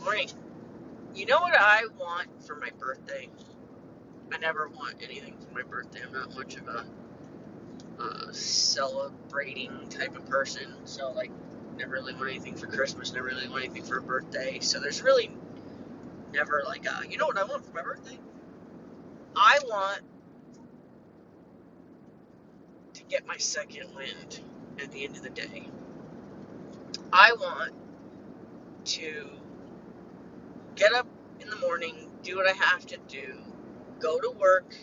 Morning. You know what I want for my birthday? I never want anything for my birthday. I'm not much of a celebrating type of person. So, like, never really want anything for Christmas, never really want anything for a birthday. So, there's really never, like, you know what I want for my birthday? I want to get my second wind at the end of the day. I want to get up in the morning, do what I have to do, go to work,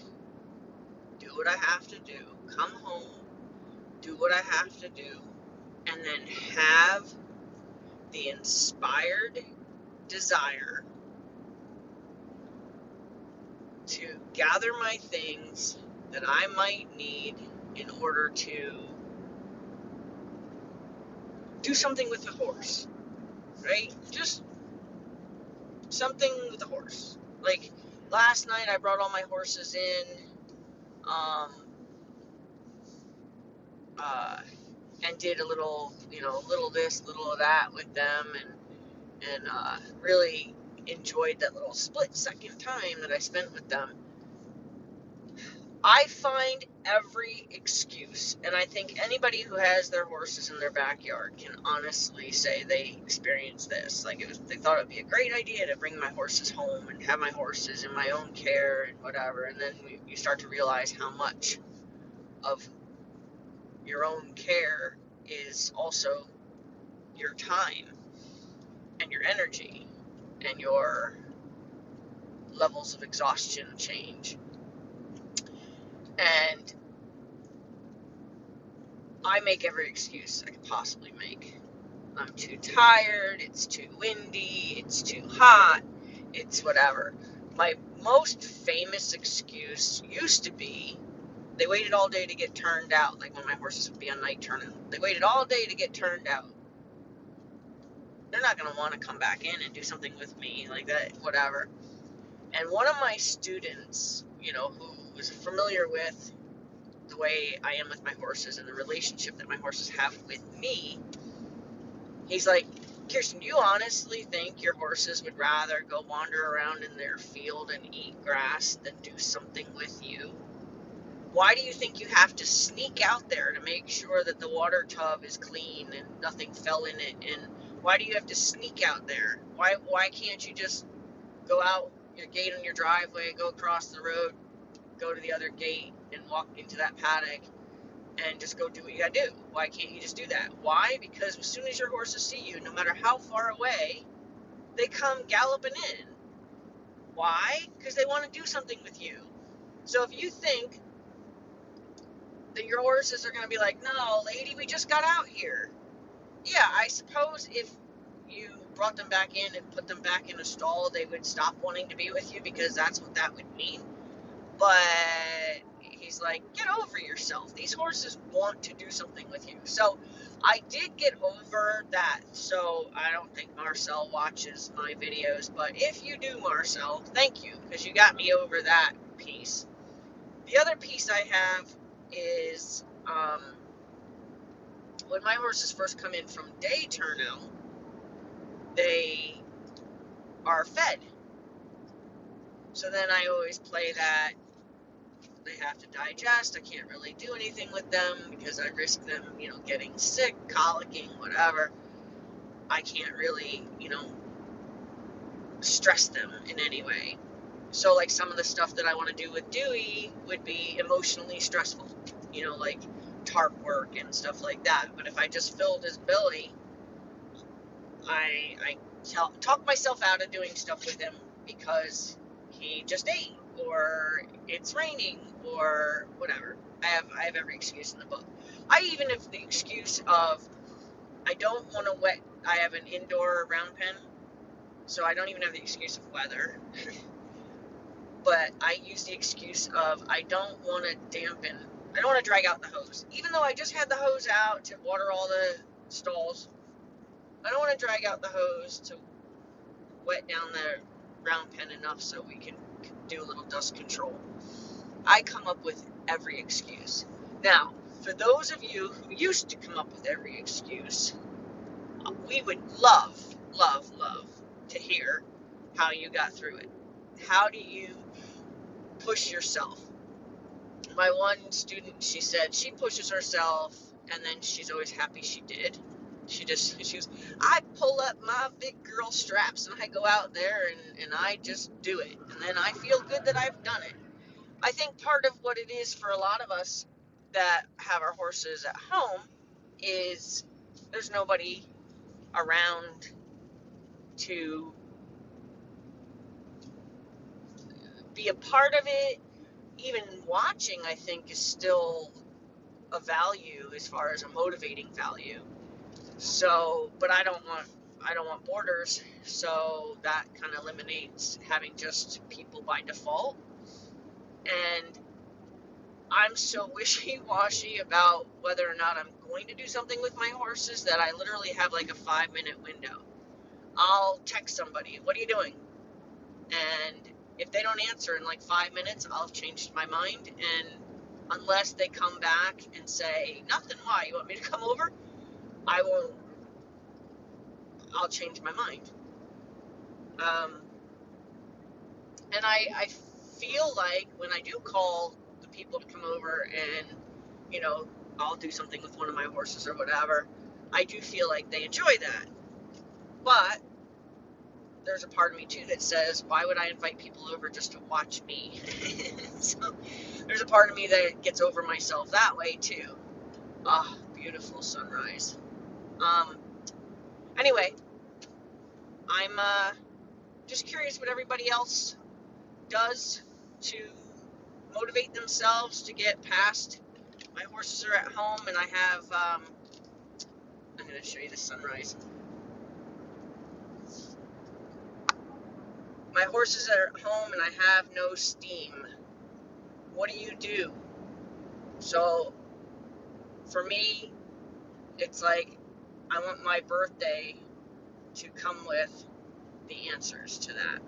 do what I have to do, come home, do what I have to do, and then have the inspired desire to gather my things that I might need in order to do something with the horse, right? Just something with the horse. Like last night, I brought all my horses in, um, and did a little, little this, little of that with them, and really enjoyed that little split second time that I spent with them. I find every excuse, and I think anybody who has their horses in their backyard can honestly say they experienced this. Like, they thought it would be a great idea to bring my horses home and have my horses in my own care and whatever, and then you start to realize how much of your own care is also your time and your energy and your levels of exhaustion change. And I make every excuse I could possibly make. I'm too tired, it's too windy, it's too hot, it's whatever. My most famous excuse used to be they waited all day to get turned out, like when my horses would be on night turning. They waited all day to get turned out. They're not going to want to come back in and do something with me like that, whatever. And one of my students, who was familiar with the way I am with my horses and the relationship that my horses have with me, he's like, Kirsten, do you honestly think your horses would rather go wander around in their field and eat grass than do something with you? Why do you think you have to sneak out there to make sure that the water tub is clean and nothing fell in it? And why do you have to sneak out there? Why can't you just go out your gate on your driveway, go across the road, go to the other gate and walk into that paddock and just go do what you gotta do? Why can't you just do that? Why? Because as soon as your horses see you, no matter how far away, they come galloping in. Why? Because they want to do something with you. So if you think that your horses are going to be like, no, lady, we just got out here. Yeah, I suppose if you brought them back in and put them back in a stall, they would stop wanting to be with you, because that's what that would mean. But he's like, get over yourself. These horses want to do something with you. So I did get over that. So I don't think Marcel watches my videos, but if you do, Marcel, thank you, because you got me over that piece. The other piece I have is when my horses first come in from day turnout, they are fed. So then I always play that they have to digest. I can't really do anything with them because I risk them, getting sick, colicking, whatever. I can't really, stress them in any way. So, like, some of the stuff that I want to do with Dewey would be emotionally stressful, like tarp work and stuff like that. But if I just filled his belly, I talk myself out of doing stuff with him because he just ate, or it's raining, or whatever. I have every excuse in the book. I even have the excuse of I don't want to wet. I have an indoor round pen, so I don't even have the excuse of weather. But I use the excuse of I don't want to dampen. I don't want to drag out the hose, even though I just had the hose out to water all the stalls. I don't want to drag out the hose to wet down the round pen enough so we can do a little dust control. I come up with every excuse. Now, for those of you who used to come up with every excuse, we would love to hear how you got through it. How do you push yourself? My one student, she said she pushes herself and then she's always happy she did. She was, I pull up my big girl straps and I go out there and I just do it. And then I feel good that I've done it. I think part of what it is for a lot of us that have our horses at home is there's nobody around to be a part of it. Even watching, I think, is still a value as far as a motivating value. So, but I don't want borders, so that kind of eliminates having just people by default. And I'm so wishy-washy about whether or not I'm going to do something with my horses that I literally have like a 5-minute window. I'll text somebody, what are you doing? And if they don't answer in like 5 minutes, I'll have changed my mind. And unless they come back and say, nothing, why? You want me to come over? I won't, I'll change my mind. And I feel like when I do call the people to come over and, you know, I'll do something with one of my horses or whatever, I do feel like they enjoy that. But there's a part of me too that says, why would I invite people over just to watch me? So there's a part of me that gets over myself that way too. Ah, oh, beautiful sunrise. Anyway, I'm just curious what everybody else does to motivate themselves to get past. My horses are at home and I have, I'm going to show you the sunrise. My horses are at home and I have no steam. What do you do? So for me, it's like I want my birthday to come with the answers to that.